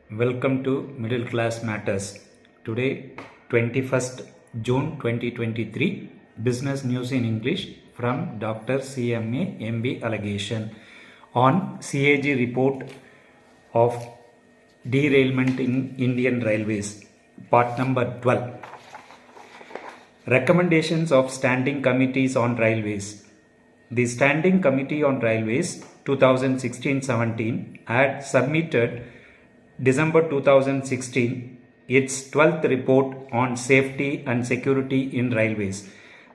Welcome to Middle Class Matters. Today, 21st June 2023, Business News in English from Dr. CMA MB Allegation on CAG report of Derailment in Indian Railways, part number 12. Recommendations of Standing Committees on Railways. The Standing Committee on Railways 2016-17 had submitted December 2016 its 12th report on safety and security in railways.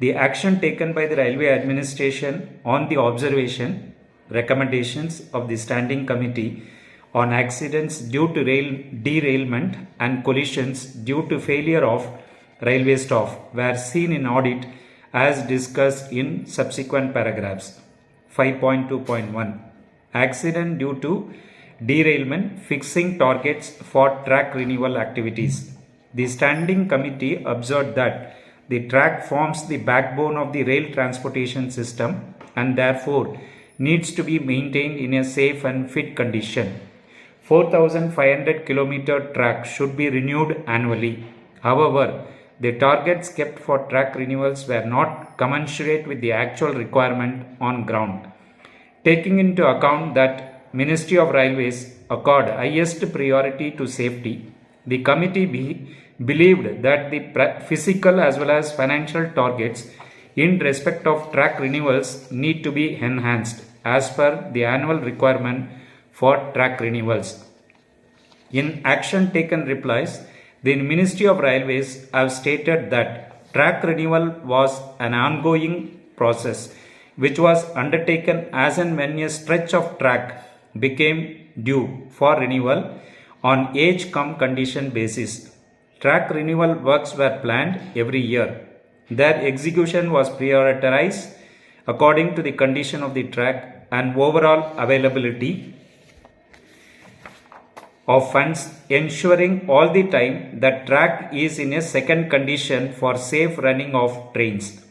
The action taken by the Railway Administration on the observation, recommendations of the Standing Committee on accidents due to derailment and collisions due to failure of railway staff were seen in audit as discussed in subsequent paragraphs. 5.2.1 Accident due to derailment, fixing targets for track renewal activities. The Standing Committee observed that the track forms the backbone of the rail transportation system and therefore needs to be maintained in a safe and fit condition. 4,500 km track should be renewed annually. However, the targets kept for track renewals were not commensurate with the actual requirement on ground. Taking into account that Ministry of Railways accord highest priority to safety, the committee believed that the physical as well as financial targets in respect of track renewals need to be enhanced as per the annual requirement for track renewals. In action taken replies, the Ministry of Railways have stated that track renewal was an ongoing process which was undertaken as and when a stretch of track became due for renewal on age-cum-condition basis. Track renewal works were planned every year. Their execution was prioritized according to the condition of the track and overall availability of funds, ensuring all the time that track is in a second condition for safe running of trains.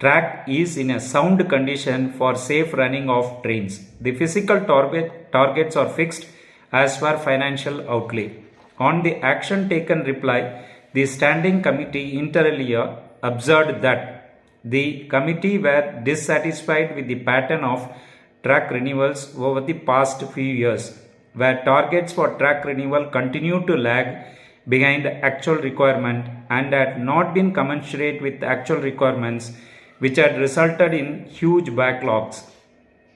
Track is in a sound condition for safe running of trains. The physical targets are fixed as per financial outlay. On the action taken reply, the Standing Committee inter alia observed that the committee were dissatisfied with the pattern of track renewals over the past few years, where targets for track renewal continue to lag behind actual requirement and had not been commensurate with actual requirements, which had resulted in huge backlogs.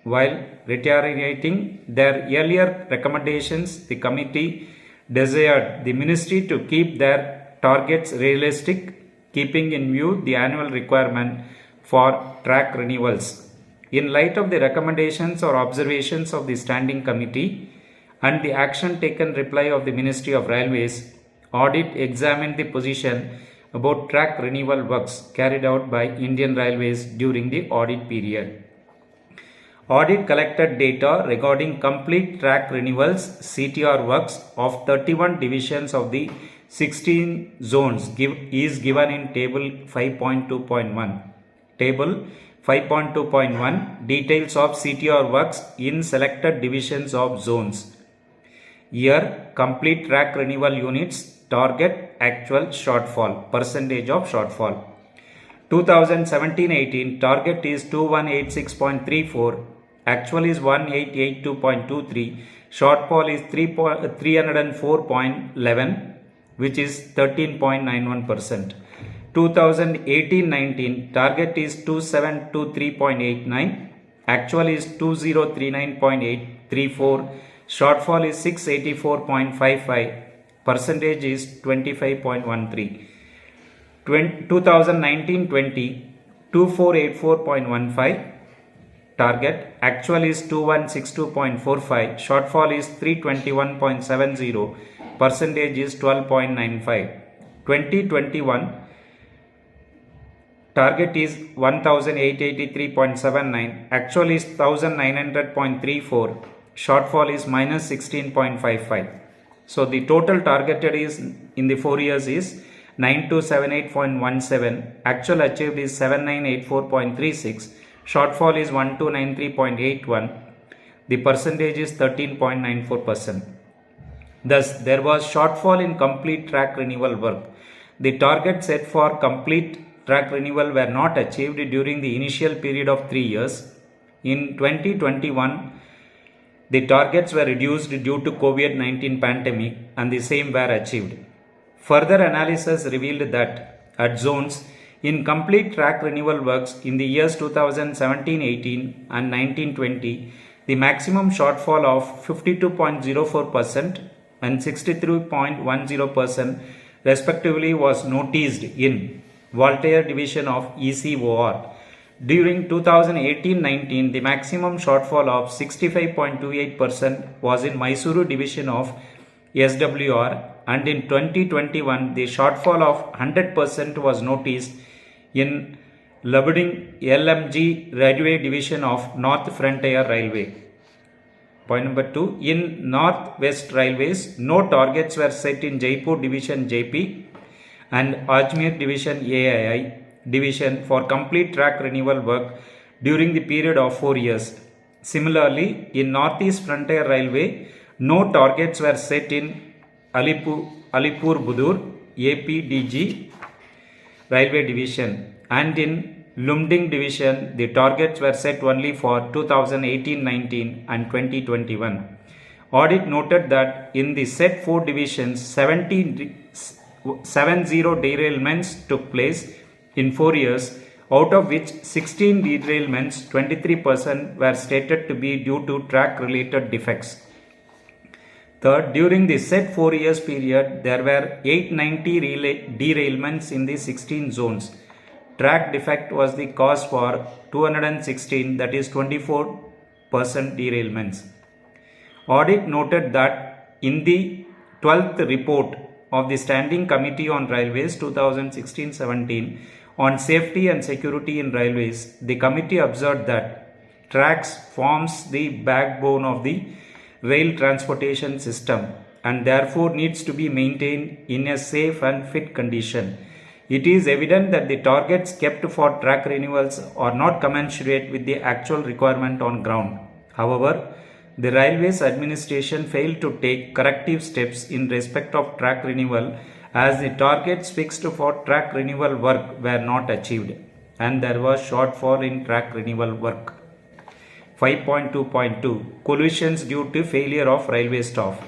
While reiterating their earlier recommendations, the committee desired the ministry to keep their targets realistic, keeping in view the annual requirement for track renewals. In light of the recommendations or observations of the Standing Committee and the action taken reply of the Ministry of Railways, audit examined the position about track renewal works carried out by Indian Railways during the audit period. Audit collected data regarding complete track renewals CTR works of 31 divisions of the 16 zones is given in table 5.2.1. Table 5.2.1 details of CTR works in selected divisions of zones. Year complete track renewal units target actual shortfall, percentage of shortfall. 2017-18 target is 2186.34, actual is 1882.23, shortfall is 304.11, which is 13.91%. 2018-19 target is 2723.89, actual is 2039.834, shortfall is 684.55, percentage is 25.13. 2019-20 2484.15, target actual is 2162.45, shortfall is 321.70, percentage is 12.95. 2021 target is 1883.79, actual is 1900.34, shortfall is minus 16.55. So the total targeted is in the 4 years is 9278.17, actual achieved is 7984.36, shortfall is 1293.81. The percentage is 13.94%. Thus, there was shortfall in complete track renewal work. The target set for complete track renewal were not achieved during the initial period of 3 years. In 2021, the targets were reduced due to COVID-19 pandemic and the same were achieved. Further analysis revealed that at zones, in complete track renewal works in the years 2017-18 and 19-20, the maximum shortfall of 52.04% and 63.10% respectively was noticed in Voltaire division of ECOR. During 2018-19, the maximum shortfall of 65.28% was in Mysuru division of SWR, and in 2021 the shortfall of 100% was noticed in Labading LMG Railway division of North Frontier Railway. Point number 2. In North West Railways, no targets were set in Jaipur division JP and Ajmer division AII division for complete track renewal work during the period of 4 years. Similarly, in Northeast Frontier Railway, no targets were set in Alipurduar APDG Railway division, and in Lumding division the targets were set only for 2018-19 and 2021. Audit noted that in the set 4 divisions 70 derailments took place in 4 years, out of which 16 derailments, 23% were stated to be due to track related defects. Third, during the set 4 years period, there were 890 derailments in the 16 zones. Track defect was the cause for 216, that is 24% derailments. Audit noted that in the 12th report of the Standing Committee on Railways 2016-17 on safety and security in railways, the committee observed that tracks forms the backbone of the rail transportation system and therefore needs to be maintained in a safe and fit condition. It is evident that the targets kept for track renewals are not commensurate with the actual requirement on ground. However, the Railways Administration failed to take corrective steps in respect of track renewal, as the targets fixed for track renewal work were not achieved and there was shortfall in track renewal work. 5.2.2 Collisions due to failure of railway staff.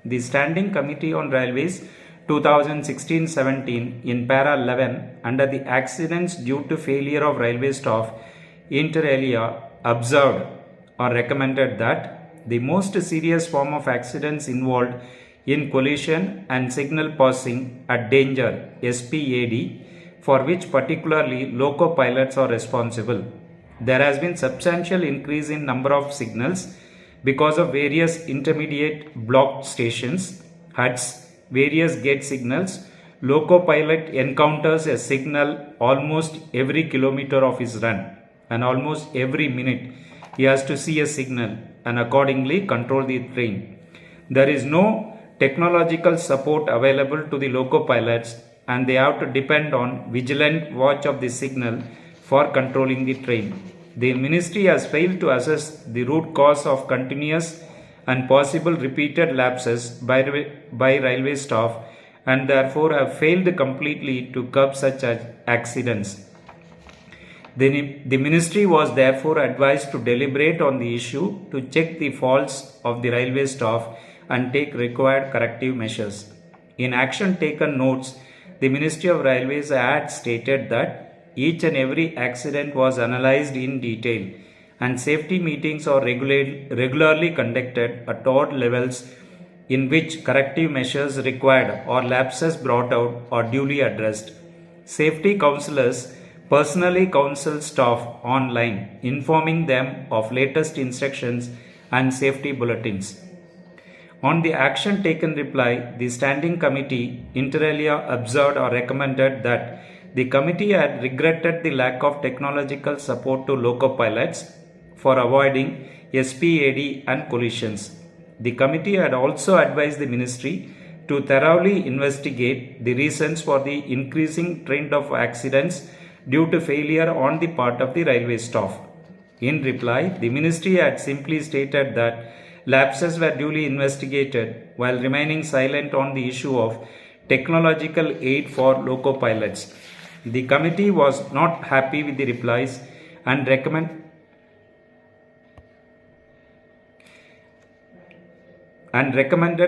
The Standing Committee on Railways 2016-17 in para 11 under the accidents due to failure of railway staff inter alia observed or recommended that the most serious form of accidents involved in collision and signal passing at danger SPAD, for which particularly loco pilots are responsible. There has been substantial increase in number of signals because of various intermediate blocked stations, HUDs, various gate signals. Loco pilot encounters a signal almost every kilometer of his run, and almost every minute he has to see a signal and accordingly control the train. There is no technological support available to the loco pilots and they have to depend on vigilant watch of the signal for controlling the train. The ministry has failed to assess the root cause of continuous and possible repeated lapses by railway staff and therefore have failed completely to curb such accidents. The ministry was therefore advised to deliberate on the issue to check the faults of the railway staff and take required corrective measures. In action taken notes, the Ministry of Railways had stated that each and every accident was analyzed in detail and safety meetings are regularly conducted at all levels in which corrective measures required or lapses brought out are duly addressed. Safety counsellors personally counsel staff online, informing them of latest instructions and safety bulletins. On the action taken reply, the Standing Committee inter alia observed or recommended that the committee had regretted the lack of technological support to loco pilots for avoiding SPAD and collisions. The committee had also advised the ministry to thoroughly investigate the reasons for the increasing trend of accidents due to failure on the part of the railway staff. In reply, the ministry had simply stated that lapses were duly investigated while remaining silent on the issue of technological aid for loco pilots. The committee was not happy with the replies and recommended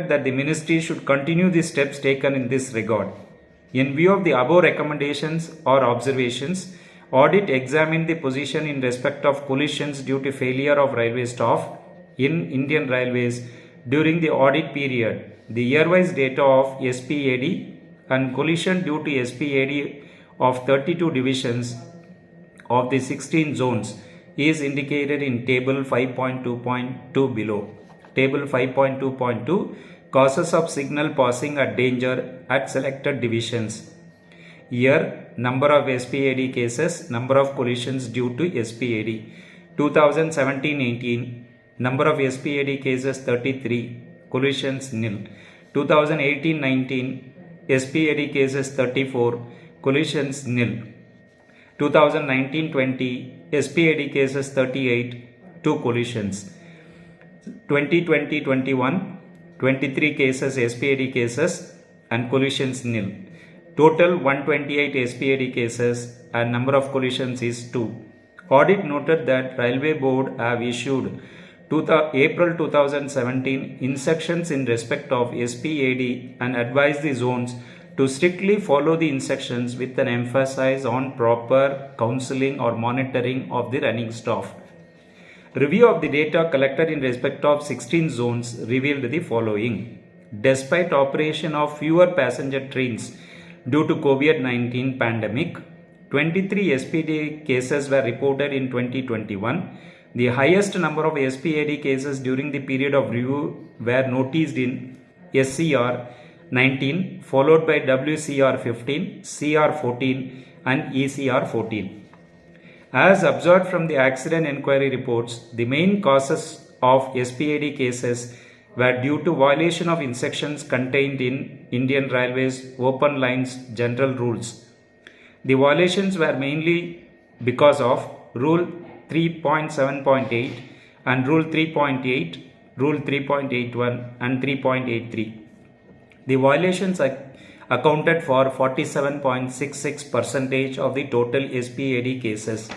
that the ministry should continue the steps taken in this regard. In view of the above recommendations or observations, audit examined the position in respect of collisions due to failure of railway staff in Indian Railways during the audit period. The year-wise data of SPAD and collision due to SPAD of 32 divisions of the 16 zones is indicated in table 5.2.2 below. Table 5.2.2 Causes of signal passing at danger at selected divisions. Here, number of SPAD cases, number of collisions due to SPAD. 2017-18, number of SPAD cases 33, collisions nil. 2018-19, SPAD cases 34, collisions nil. 2019-20, SPAD cases 38, 2 collisions. 2020-21, 23 cases SPAD cases and collisions nil. Total 128 SPAD cases and number of collisions is 2. Audit noted that Railway Board have issued April 2017 instructions in respect of SPAD and advised the zones to strictly follow the instructions with an emphasis on proper counseling or monitoring of the running staff. Review of the data collected in respect of 16 zones revealed the following. Despite operation of fewer passenger trains due to COVID-19 pandemic, 23 SPAD cases were reported in 2021. The highest number of SPAD cases during the period of review were noticed in SCR 19, followed by WCR 15, CR 14 and ECR 14. As observed from the accident inquiry reports, the main causes of SPAD cases were due to violation of instructions contained in Indian Railways Open Lines General Rules. The violations were mainly because of Rule 3.7.8 and Rule 3.8, Rule 3.81 and 3.83. The violations accounted for 47.66% of the total SPAD cases.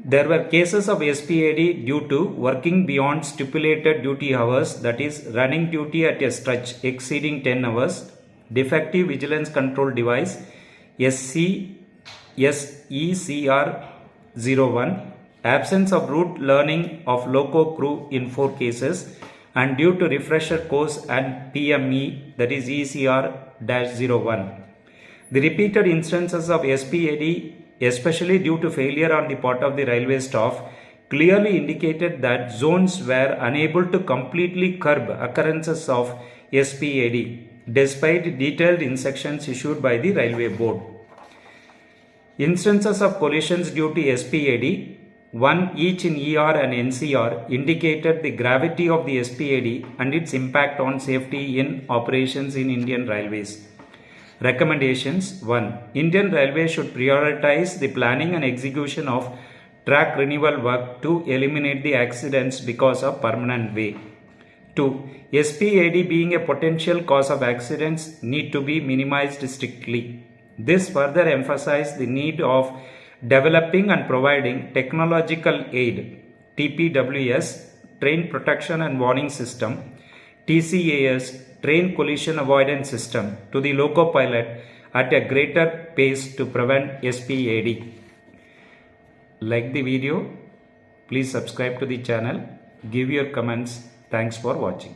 There were cases of SPAD due to working beyond stipulated duty hours, that is, running duty at a stretch exceeding 10 hours, defective vigilance control device SECR 01, absence of route learning of loco crew in 4 cases, and due to refresher course and PME, that is ECR-01. The repeated instances of SPAD, especially due to failure on the part of the railway staff, clearly indicated that zones were unable to completely curb occurrences of SPAD despite detailed instructions issued by the Railway Board. Instances of collisions due to SPAD, one each in ER and NCR, indicated the gravity of the SPAD and its impact on safety in operations in Indian Railways. Recommendations: 1. Indian Railways should prioritize the planning and execution of track renewal work to eliminate the accidents because of permanent way. 2. SPAD being a potential cause of accidents need to be minimized strictly. This further emphasized the need of developing and providing technological aid, TPWS, Train Protection and Warning System, TCAS, Train Collision Avoidance System, to the loco pilot at a greater pace to prevent SPAD. Like the video, please subscribe to the channel, give your comments. Thanks for watching.